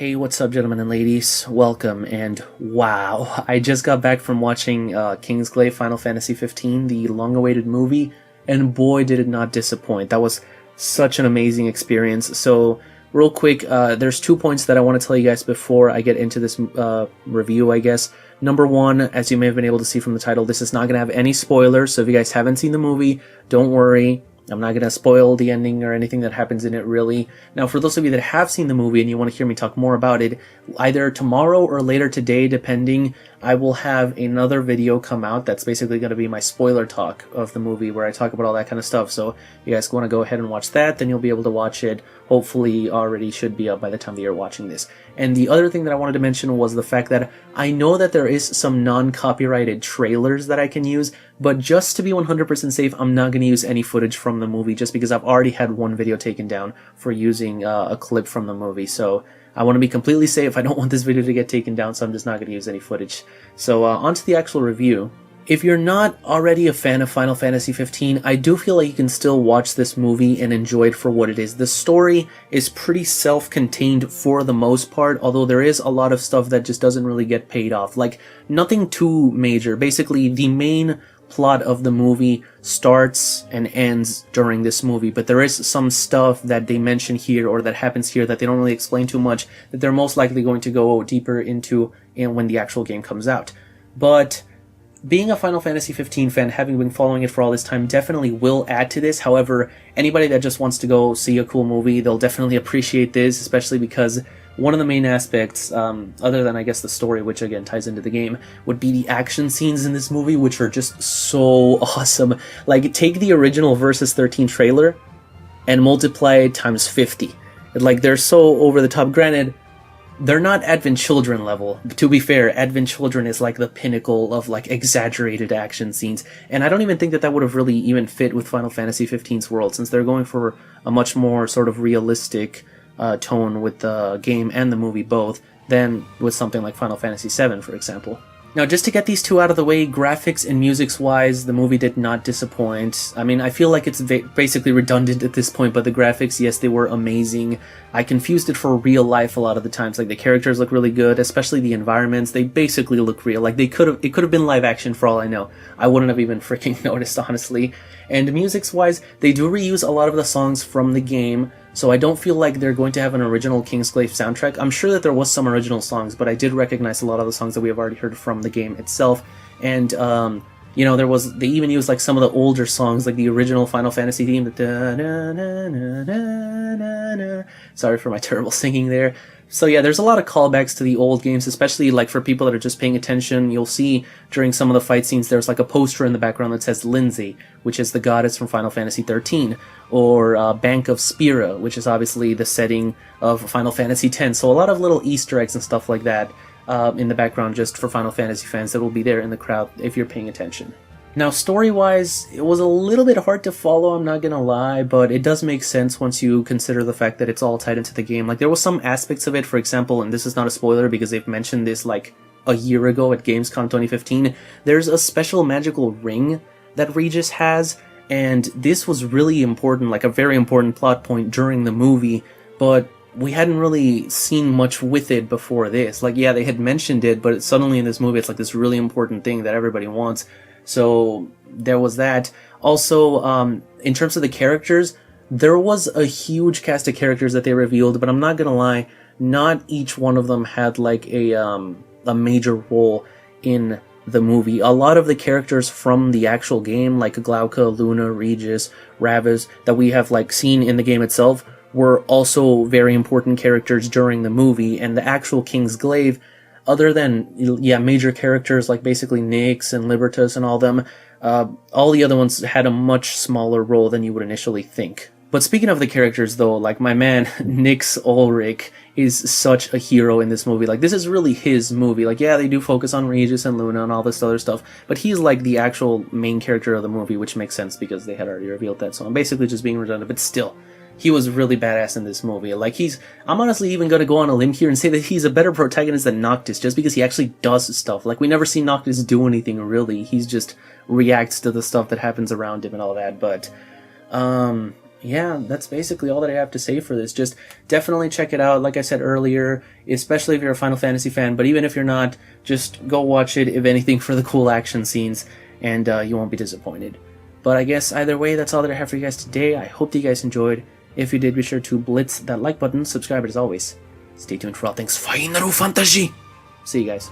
Hey, what's up, gentlemen and ladies? Welcome, and wow, I just got back from watching Kingsglaive Final Fantasy 15, the long-awaited movie, and boy, did it not disappoint. That was such an amazing experience. So, real quick, there's 2 points that I want to tell you guys before I get into this review, I guess. Number one, as you may have been able to see from the title, this is not going to have any spoilers, so if you guys haven't seen the movie, don't worry. I'm not going to spoil the ending or anything that happens in it, really. Now, for those of you that have seen the movie and you want to hear me talk more about it, either tomorrow or later today, depending, I will have another video come out that's basically going to be my spoiler talk of the movie, where I talk about all that kind of stuff. So if you guys want to go ahead and watch that, then you'll be able to watch it. Hopefully already should be up by the time that you're watching this. And the other thing that I wanted to mention was the fact that I know that there is some non-copyrighted trailers that I can use, but just to be 100% safe, I'm not going to use any footage from the movie, just because I've already had one video taken down for using a clip from the movie. So I want to be completely safe. I don't want this video to get taken down, so I'm just not going to use any footage. So on to the actual review. If you're not already a fan of Final Fantasy 15, I do feel like you can still watch this movie and enjoy it for what it is. The story is pretty self-contained for the most part, although there is a lot of stuff that just doesn't really get paid off. Like, nothing too major. Basically, the main plot of the movie starts and ends during this movie, but there is some stuff that they mention here or that happens here that they don't really explain too much, that they're most likely going to go deeper into when the actual game comes out. But being a Final Fantasy 15 fan, having been following it for all this time, definitely will add to this. However, anybody that just wants to go see a cool movie, they'll definitely appreciate this, especially because one of the main aspects, other than I guess the story, which again ties into the game, would be the action scenes in this movie, which are just so awesome. Like, take the original Versus 13 trailer and multiply it times 50. Like, they're so over the top. Granted, they're not Advent Children level. To be fair, Advent Children is like the pinnacle of like exaggerated action scenes, and I don't even think that that would have really even fit with Final Fantasy 15's world, since they're going for a much more sort of realistic tone with the game and the movie both than with something like Final Fantasy 7, for example. Now, just to get these two out of the way, graphics and musics-wise, the movie did not disappoint. I mean, I feel like it's basically redundant at this point, but the graphics, yes, they were amazing. I confused it for real life a lot of the times. Like, the characters look really good, especially the environments. They basically look real. Like, it could have been live action for all I know. I wouldn't have even freaking noticed, honestly. And musics-wise, they do reuse a lot of the songs from the game, so I don't feel like they're going to have an original Kingsglaive soundtrack. I'm sure that there was some original songs, but I did recognize a lot of the songs that we have already heard from the game itself. And, you know, they even used like some of the older songs, like the original Final Fantasy theme. Sorry for my terrible singing there. So yeah, there's a lot of callbacks to the old games, especially like for people that are just paying attention. You'll see during some of the fight scenes, there's like a poster in the background that says Lindsay, which is the goddess from Final Fantasy 13, or Bank of Spira, which is obviously the setting of Final Fantasy 10. So a lot of little Easter eggs and stuff like that in the background just for Final Fantasy fans that will be there in the crowd if you're paying attention. Now, story-wise, it was a little bit hard to follow, I'm not gonna lie, but it does make sense once you consider the fact that it's all tied into the game. Like, there was some aspects of it, for example, and this is not a spoiler because they've mentioned this like a year ago at Gamescom 2015, there's a special magical ring that Regis has, and this was really important, like a very important plot point during the movie, but we hadn't really seen much with it before this. Like, yeah, they had mentioned it, but suddenly in this movie it's like this really important thing that everybody wants. So there was that. Also, in terms of the characters, there was a huge cast of characters that they revealed, but I'm not gonna lie, not each one of them had like a major role in the movie. A lot of the characters from the actual game, like Glauca, Luna, Regis, Ravus, that we have like seen in the game itself, were also very important characters during the movie, and the actual Kingsglaive, other than, yeah, major characters like basically Nyx and Libertas and all them, all the other ones had a much smaller role than you would initially think. But speaking of the characters though, like my man, Nyx Ulrich is such a hero in this movie. Like, this is really his movie. Like, yeah, they do focus on Regis and Luna and all this other stuff, but he's like the actual main character of the movie, which makes sense because they had already revealed that, so I'm basically just being redundant, but still. He was really badass in this movie. Like, I'm honestly even gonna go on a limb here and say that he's a better protagonist than Noctis, just because he actually does stuff. Like, we never see Noctis do anything, really. He's just reacts to the stuff that happens around him and all that, but, yeah, that's basically all that I have to say for this. Just definitely check it out. Like I said earlier, especially if you're a Final Fantasy fan, but even if you're not, just go watch it, if anything, for the cool action scenes, and you won't be disappointed. But I guess either way, that's all that I have for you guys today. I hope that you guys enjoyed. If you did, be sure to blitz that like button, subscribe as always. Stay tuned for all things Final Fantasy. See you guys.